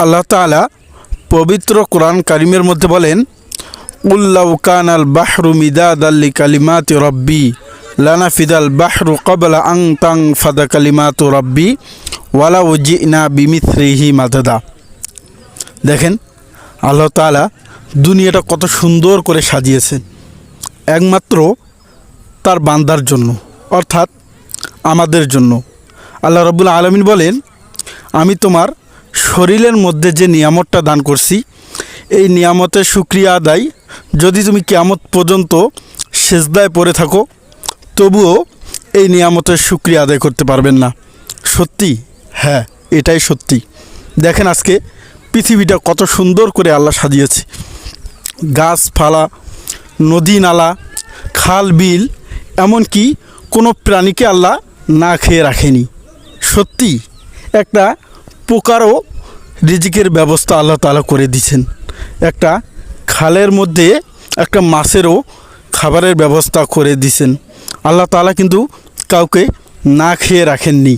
আল্লাহ তাআলা পবিত্র কোরআন কারিমের মধ্যে বলেন, উল্লাউ কানাল বাহরু মিদাদাল লিকালিমাতি রব্বি লানাফিদাল বাহরু ক্বাবলা আন তানফাদা কালিমাতু রব্বি ওয়ালাউ জিনা বিমিথলিহি মাদাদা। দেখেন আল্লাহ তাআলা দুনিয়াটা কত সুন্দর করে সাজিয়েছেন একমাত্র তার বান্দার জন্য, অর্থাৎ আমাদের জন্য। আল্লাহ রাব্বুল আলামিন বলেন, আমি তোমার শরীরের মধ্যে যে নিয়ামতটা দান করছি, এই নিয়ামতের শুকরিয়া আদায় যদি তুমি কিয়ামত পর্যন্ত সেজদায় পড়ে থাকো, তবুও এই নিয়ামতের শুকরিয়া আদায় করতে পারবেন না। সত্যি? হ্যাঁ, এটাই সত্যি। দেখেন আজকে পৃথিবীটা কত সুন্দর করে আল্লাহ সাজিয়েছে। গাছপালা, নদী নালা, খাল বিল, এমনকি কোনো প্রাণীকে আল্লাহ না খেয়ে রাখেনি। সত্যি একটা পোকারও রিজিকের ব্যবস্থা আল্লাহ তাআলা করে দিয়েছেন। একটা খালের মধ্যে একটা মাছেরও খাবারের ব্যবস্থা করে দিয়েছেন। আল্লাহ তাআলা কিন্তু কাউকে না খেয়ে রাখেননি।